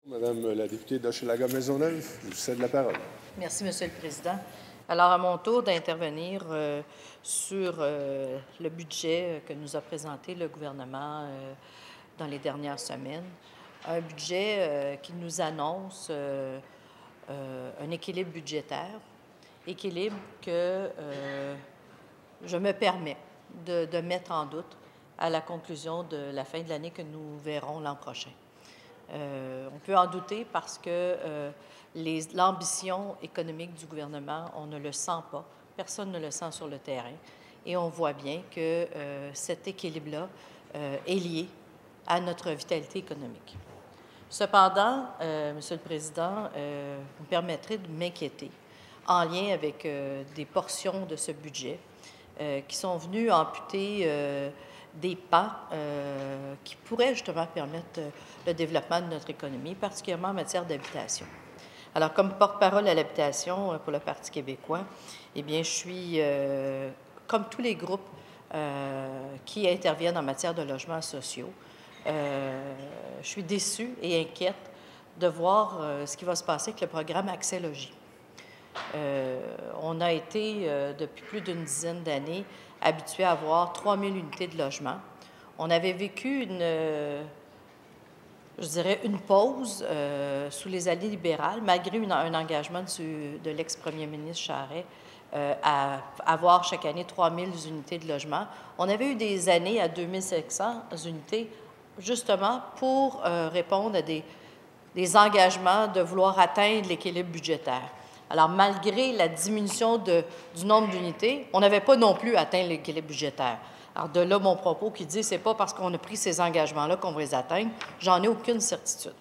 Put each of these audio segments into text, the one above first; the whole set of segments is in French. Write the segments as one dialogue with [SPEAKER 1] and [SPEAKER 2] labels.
[SPEAKER 1] Madame la députée d'Hochelaga-Maisonneuve, je vous cède la parole.
[SPEAKER 2] Merci, Monsieur le Président. Alors, à mon tour d'intervenir sur le budget que nous a présenté le gouvernement dans les dernières semaines. Un budget qui nous annonce un équilibre budgétaire, équilibre que je me permets de mettre en doute à la conclusion de la fin de l'année que nous verrons l'an prochain. On peut en douter parce que l'ambition économique du gouvernement, on ne le sent pas. Personne ne le sent sur le terrain. Et on voit bien que cet équilibre-là est lié à notre vitalité économique. Cependant, Monsieur le Président, vous me permettrez de m'inquiéter en lien avec des portions de ce budget qui sont venues amputer des pas qui pourraient justement permettre le développement de notre économie, particulièrement en matière d'habitation. Alors, comme porte-parole à l'habitation pour le Parti québécois, eh bien, je suis, comme tous les groupes qui interviennent en matière de logements sociaux, je suis déçue et inquiète de voir ce qui va se passer avec le programme Accès Logis. On a été, depuis plus d'une dizaine d'années, habitués à avoir 3 000 unités de logement. On avait vécu une pause sous les alliés libérales, malgré un engagement de l'ex-premier ministre Charest à avoir chaque année 3 000 unités de logement. On avait eu des années à 2 500 unités, justement pour répondre à des engagements de vouloir atteindre l'équilibre budgétaire. Alors, malgré la diminution du nombre d'unités, on n'avait pas non plus atteint l'équilibre budgétaire. Alors, de là, mon propos qui dit, c'est pas parce qu'on a pris ces engagements-là qu'on va les atteindre. J'en ai aucune certitude.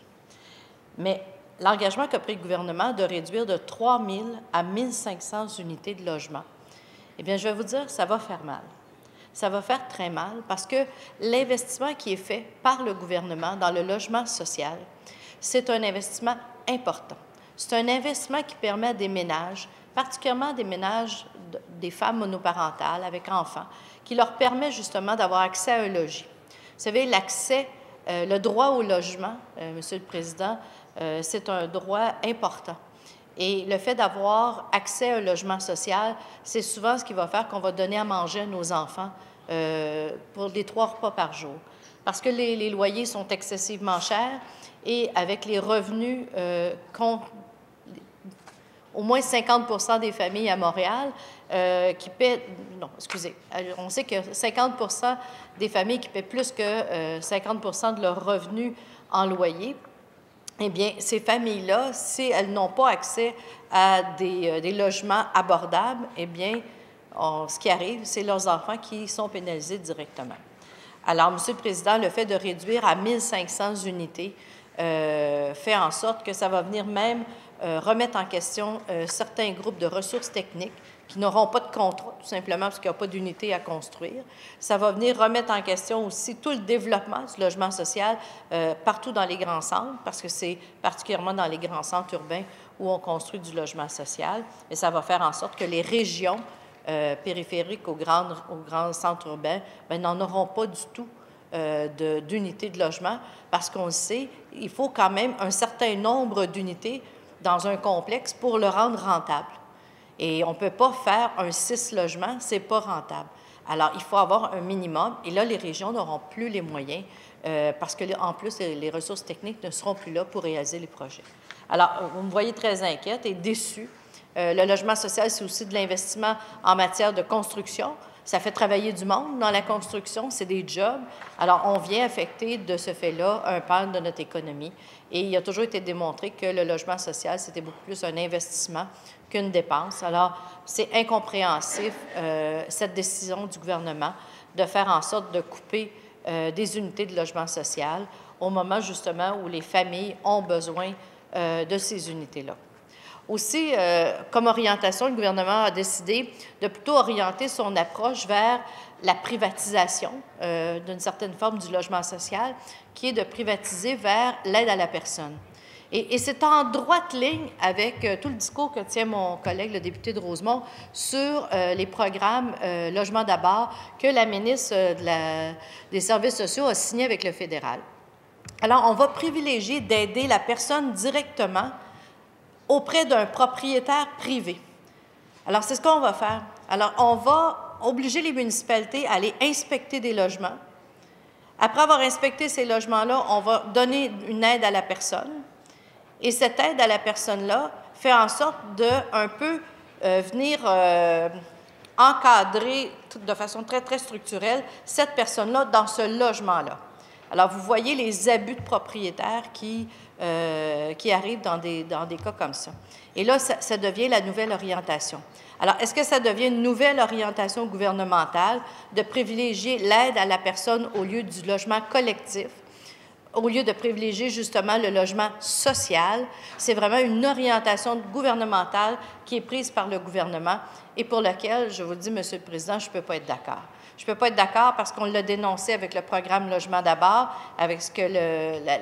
[SPEAKER 2] Mais l'engagement qu'a pris le gouvernement de réduire de 3 000 à 1 500 unités de logement, eh bien, je vais vous dire, ça va faire mal. Ça va faire très mal parce que l'investissement qui est fait par le gouvernement dans le logement social, c'est un investissement important. C'est un investissement qui permet à des ménages, particulièrement des ménages des femmes monoparentales avec enfants, qui leur permet justement d'avoir accès à un logis. Vous savez, l'accès, le droit au logement, Monsieur le Président, c'est un droit important. Et le fait d'avoir accès à un logement social, c'est souvent ce qui va faire qu'on va donner à manger à nos enfants pour les 3 repas par jour. Parce que les loyers sont excessivement chers et avec les revenus au moins 50 des familles à Montréal qui paient, non, excusez, on sait que 50 des familles qui paient plus que 50 de leurs revenus en loyer, eh bien, ces familles-là, si elles n'ont pas accès à des logements abordables, eh bien, ce qui arrive, c'est leurs enfants qui sont pénalisés directement. Alors, Monsieur le Président, le fait de réduire à 1 500 unités fait en sorte que ça va venir même remettre en question certains groupes de ressources techniques qui n'auront pas de contrat, tout simplement parce qu'il n'y a pas d'unité à construire. Ça va venir remettre en question aussi tout le développement du logement social partout dans les grands centres, parce que c'est particulièrement dans les grands centres urbains où on construit du logement social. Et ça va faire en sorte que les régions périphériques aux grands centres urbains n'en auront pas du tout d'unités de logement, parce qu'on le sait, il faut quand même un certain nombre d'unités dans un complexe pour le rendre rentable. Et on ne peut pas faire un 6 logements, ce n'est pas rentable. Alors, il faut avoir un minimum, et là, les régions n'auront plus les moyens, parce qu'en plus, les ressources techniques ne seront plus là pour réaliser les projets. Alors, vous me voyez très inquiète et déçue. Le logement social, c'est aussi de l'investissement en matière de construction. Ça fait travailler du monde dans la construction, c'est des jobs. Alors, on vient affecter de ce fait-là un pan de notre économie. Et il a toujours été démontré que le logement social, c'était beaucoup plus un investissement qu'une dépense. Alors, c'est incompréhensif, cette décision du gouvernement de faire en sorte de couper des unités de logement social au moment, justement, où les familles ont besoin de ces unités-là. Aussi, comme orientation, le gouvernement a décidé de plutôt orienter son approche vers la privatisation d'une certaine forme du logement social, qui est de privatiser vers l'aide à la personne. Et c'est en droite ligne avec tout le discours que tient mon collègue, le député de Rosemont, sur les programmes Logement d'abord que la ministre des Services sociaux a signé avec le fédéral. Alors, on va privilégier d'aider la personne directement auprès d'un propriétaire privé. Alors, c'est ce qu'on va faire. Alors, on va obliger les municipalités à aller inspecter des logements. Après avoir inspecté ces logements-là, on va donner une aide à la personne. Et cette aide à la personne-là fait en sorte de un peu venir encadrer de façon très, très structurelle cette personne-là dans ce logement-là. Alors, vous voyez les abus de propriétaires qui arrivent dans des cas comme ça. Et là, ça devient la nouvelle orientation. Alors, est-ce que ça devient une nouvelle orientation gouvernementale de privilégier l'aide à la personne au lieu du logement collectif, au lieu de privilégier justement le logement social? C'est vraiment une orientation gouvernementale qui est prise par le gouvernement et pour laquelle, je vous le dis, Monsieur le Président, je ne peux pas être d'accord. Je ne peux pas être d'accord parce qu'on l'a dénoncé avec le programme Logement d'abord, avec ce que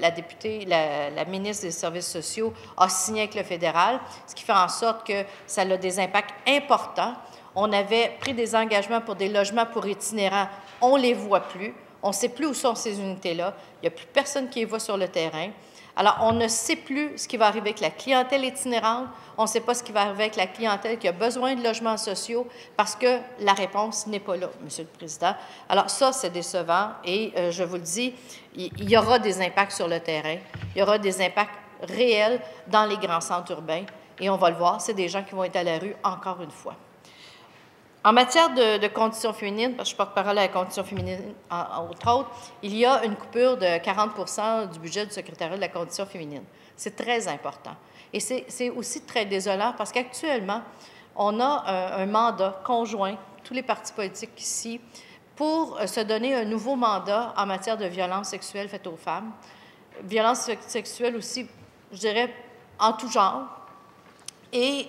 [SPEAKER 2] la députée, la ministre des Services sociaux a signé avec le fédéral, ce qui fait en sorte que ça a des impacts importants. On avait pris des engagements pour des logements pour itinérants, on ne les voit plus. On ne sait plus où sont ces unités-là. Il n'y a plus personne qui les voit sur le terrain. Alors, on ne sait plus ce qui va arriver avec la clientèle itinérante. On ne sait pas ce qui va arriver avec la clientèle qui a besoin de logements sociaux parce que la réponse n'est pas là, Monsieur le Président. Alors, ça, c'est décevant et je vous le dis, il y aura des impacts sur le terrain. Il y aura des impacts réels dans les grands centres urbains et on va le voir, c'est des gens qui vont être à la rue encore une fois. En matière de conditions féminines, parce que je porte-parole à la condition féminine, entre autres, il y a une coupure de 40 du budget du secrétariat de la condition féminine. C'est très important. Et c'est aussi très désolant parce qu'actuellement, on a un mandat conjoint, tous les partis politiques ici, pour se donner un nouveau mandat en matière de violence sexuelle faite aux femmes. Violence sexuelle aussi, je dirais, en tout genre. Et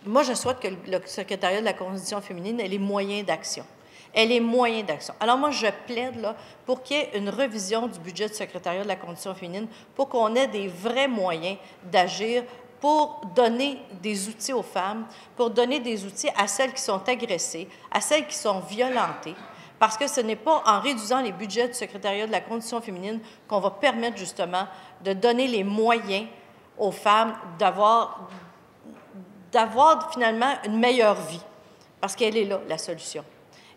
[SPEAKER 2] moi, je souhaite que le secrétariat de la condition féminine ait les moyens d'action. Elle ait moyens d'action. Alors moi, je plaide là, pour qu'il y ait une revision du budget du secrétariat de la condition féminine pour qu'on ait des vrais moyens d'agir pour donner des outils aux femmes, pour donner des outils à celles qui sont agressées, à celles qui sont violentées, parce que ce n'est pas en réduisant les budgets du secrétariat de la condition féminine qu'on va permettre justement de donner les moyens aux femmes d'avoir finalement une meilleure vie, parce qu'elle est là, la solution.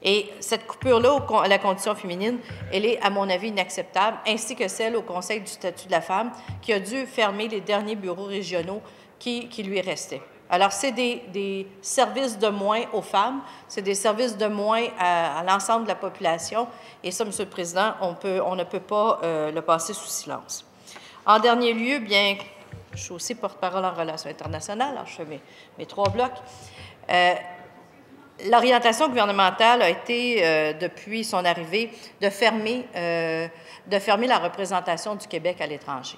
[SPEAKER 2] Et cette coupure-là à la condition féminine, elle est, à mon avis, inacceptable, ainsi que celle au Conseil du statut de la femme, qui a dû fermer les derniers bureaux régionaux qui lui restaient. Alors, c'est des services de moins aux femmes, c'est des services de moins à l'ensemble de la population, et ça, Monsieur le Président, on ne peut pas le passer sous silence. En dernier lieu, bien, je suis aussi porte-parole en relations internationales, alors je fais mes 3 blocs. L'orientation gouvernementale a été, depuis son arrivée, de fermer la représentation du Québec à l'étranger.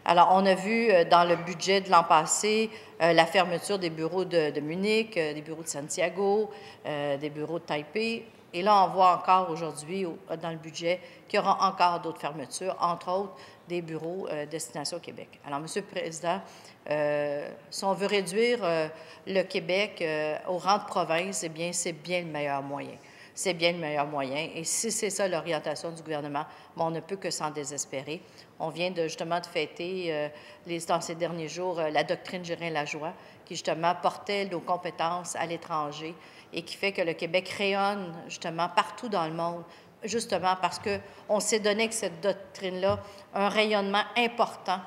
[SPEAKER 2] Alors, on a vu dans le budget de l'an passé la fermeture des bureaux de Munich, des bureaux de Santiago, des bureaux de Taipei. Et là, on voit encore aujourd'hui, dans le budget, qu'il y aura encore d'autres fermetures, entre autres des bureaux Destination Québec. Alors, Monsieur le Président, si on veut réduire le Québec au rang de province, eh bien, c'est bien le meilleur moyen. C'est bien le meilleur moyen. Et si c'est ça l'orientation du gouvernement, bon, on ne peut que s'en désespérer. On vient justement de fêter, dans ces derniers jours, la doctrine Gérin-Lajoie, qui justement portait nos compétences à l'étranger et qui fait que le Québec rayonne justement partout dans le monde, justement parce qu'on s'est donné avec cette doctrine-là un rayonnement important.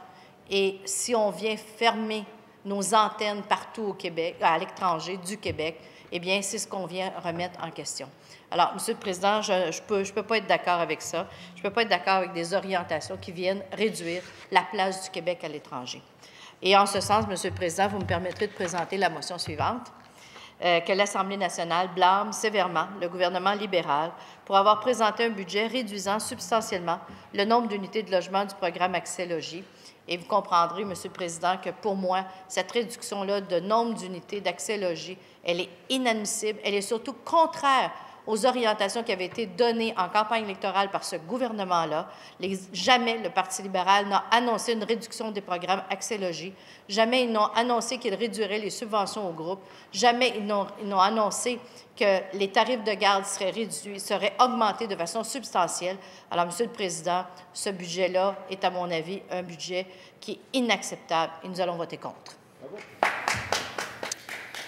[SPEAKER 2] Et si on vient fermer nos antennes partout au Québec, à l'étranger du Québec, eh bien, c'est ce qu'on vient remettre en question. Alors, Monsieur le Président, je ne peux pas être d'accord avec ça. Je ne peux pas être d'accord avec des orientations qui viennent réduire la place du Québec à l'étranger. Et en ce sens, Monsieur le Président, vous me permettrez de présenter la motion suivante. Que l'Assemblée nationale blâme sévèrement le gouvernement libéral pour avoir présenté un budget réduisant substantiellement le nombre d'unités de logement du programme Accès Logis. Et vous comprendrez, Monsieur le Président, que pour moi, cette réduction-là de nombre d'unités d'Accès Logis, elle est inadmissible, elle est surtout contraire aux orientations qui avaient été données en campagne électorale par ce gouvernement-là. Jamais le Parti libéral n'a annoncé une réduction des programmes Accès Logis. Jamais ils n'ont annoncé qu'ils réduiraient les subventions aux groupes. Jamais ils n'ont annoncé que les tarifs de garde seraient réduits, seraient augmentés de façon substantielle. Alors, Monsieur le Président, ce budget-là est, à mon avis, un budget qui est inacceptable et nous allons voter contre.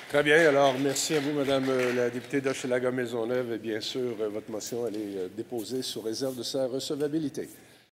[SPEAKER 1] Très bien. Alors, merci à vous, Madame la députée d'Hochelaga-Maisonneuve. Et bien sûr, votre motion elle est déposée sous réserve de sa recevabilité.